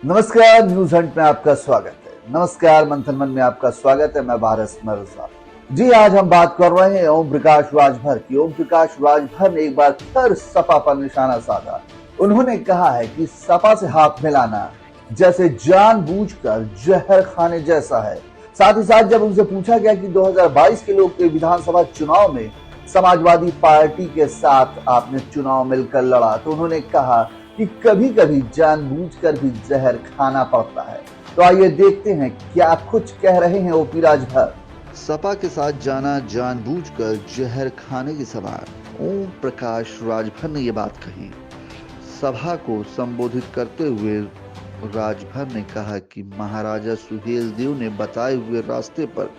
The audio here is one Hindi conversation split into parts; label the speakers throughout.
Speaker 1: नमस्कार, न्यूज हंट में आपका स्वागत है। नमस्कार, मंथन मन में आपका स्वागत है। मैं भारत मिर्जा। जी, आज हम बात कर रहे हैं ओम प्रकाश राजभर की। ओम प्रकाश राजभर ने एक बार फिर सपा पर निशाना साधा। उन्होंने कहा है कि सपा से हाथ मिलाना जैसे जानबूझकर जहर खाने जैसा है। साथ ही साथ जब उनसे पूछा गया कि 2022 के लोग विधानसभा चुनाव में समाजवादी पार्टी के साथ आपने चुनाव मिलकर लड़ा, तो उन्होंने कहा कि कभी कभी जानबूझकर भी जहर खाना पड़ता है। तो आइए देखते हैं क्या कुछ कह रहे हैं ओपी राजभर।
Speaker 2: सपा के साथ जाना जानबूझकर जहर खाने की सवाल। ओम प्रकाश राजभर ने ये बात कही। सभा को संबोधित करते हुए राजभर ने कहा कि महाराजा सुहेलदेव ने बताए हुए रास्ते पर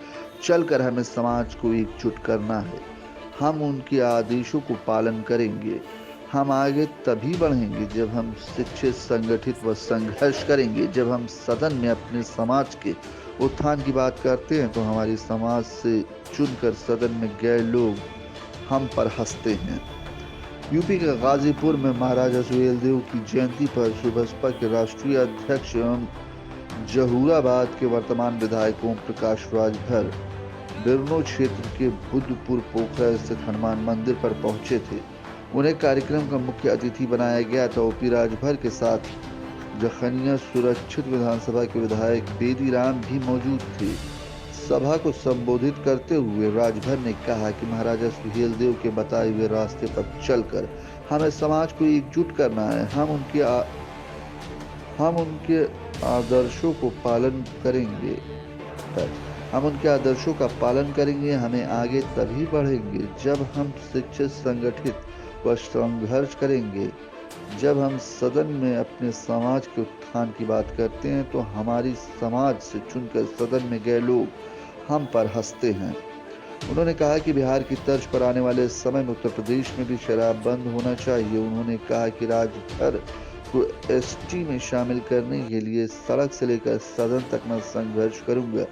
Speaker 2: चलकर हमें समाज को एकजुट करना है। हम उनके आदेशों को पालन करेंगे। हम आगे तभी बढ़ेंगे जब हम शिक्षित, संगठित व संघर्ष करेंगे। जब हम सदन में अपने समाज के उत्थान की बात करते हैं तो हमारी समाज से चुनकर सदन में गए लोग हम पर हंसते हैं। यूपी के गाजीपुर में महाराजा सुहेलदेव की जयंती पर बसपा के राष्ट्रीय अध्यक्ष एवं जहूराबाद के वर्तमान विधायक ओम प्रकाश राजभर बिरनो क्षेत्र के बुद्धपुर पोखरा स्थित हनुमान मंदिर पर पहुंचे थे। उन्हें कार्यक्रम का मुख्य अतिथि बनाया गया था। ओपी राजभर के साथ जखनिया सुरक्षित विधानसभा के विधायक बेदीराम भी मौजूद थे। सभा को संबोधित करते हुए राजभर ने कहा कि महाराजा सुहेलदेव के बताए हुए रास्ते पर चलकर हमें समाज को एकजुट करना है। हम उनके आदर्शों को पालन करेंगे। हम उनके आदर्शों का पालन करेंगे। हमें आगे तभी बढ़ेंगे जब हम शिक्षित, संगठित व संघर्ष करेंगे। जब हम सदन में अपने समाज के उत्थान की बात करते हैं तो हमारी समाज से चुनकर सदन में गए लोग हम पर हंसते हैं। उन्होंने कहा कि बिहार की तर्ज पर आने वाले समय में उत्तर प्रदेश में भी शराब बंद होना चाहिए। उन्होंने कहा कि राजभर को एसटी में शामिल करने के लिए सड़क से लेकर सदन तक मैं संघर्ष करूंगा।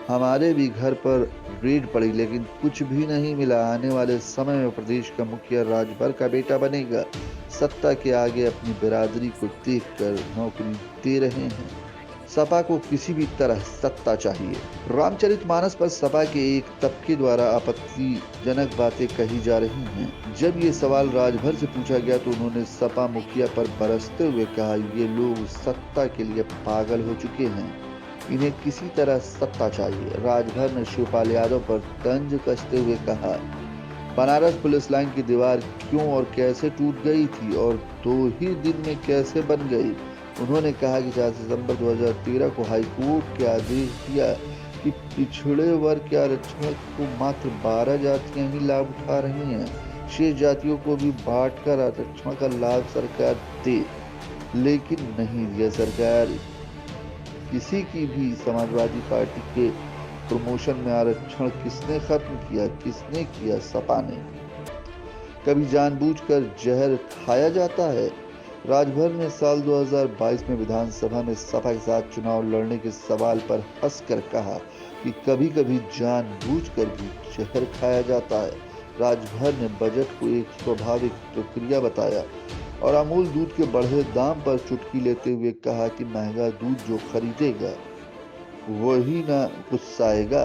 Speaker 2: हमारे भी घर पर रेड पड़ी लेकिन कुछ भी नहीं मिला। आने वाले समय में प्रदेश का मुखिया राजभर का बेटा बनेगा। सत्ता के आगे अपनी बिरादरी को देखकर नौकरी दे रहे हैं। सपा को किसी भी तरह सत्ता चाहिए। रामचरितमानस पर सपा के एक तबके द्वारा आपत्तिजनक बातें कही जा रही हैं। जब ये सवाल राजभर से पूछा गया तो उन्होंने सपा मुखिया पर बरसते हुए कहा, ये लोग सत्ता के लिए पागल हो चुके हैं। इन्हें किसी तरह सत्ता चाहिए। राजभर ने शिवपाल यादव पर तंज कसते हुए कहा, बनारस पुलिस लाइन की दीवार क्यों और कैसे टूट गई थी और 2 ही दिन में कैसे बन गई। उन्होंने कहा कि 4 सितंबर 2013 को हाईकोर्ट के आदेश दिया कि पिछड़े वर्ग के आरक्षण को मात्र 12 जातियां ही लाभ उठा रही हैं। शेष जातियों को भी बांटकर आरक्षण का लाभ सरकार दे, लेकिन नहीं दिया। सरकार किसी की भी समाजवादी पार्टी के प्रमोशन में आरक्षण किसने खत्म किया? किसने किया? सपा ने। कभी जानबूझकर जहर खाया जाता है। राजभर ने साल 2022 में विधानसभा में सपा के साथ चुनाव लड़ने के सवाल पर हंसकर कहा कि कभी कभी जानबूझकर भी जहर खाया जाता है। राजभर ने बजट को एक स्वाभाविक प्रक्रिया बताया और अमूल दूध के बढ़े दाम पर चुटकी लेते हुए कहा कि महंगा दूध जो खरीदेगा वही ना गुस्साएगा।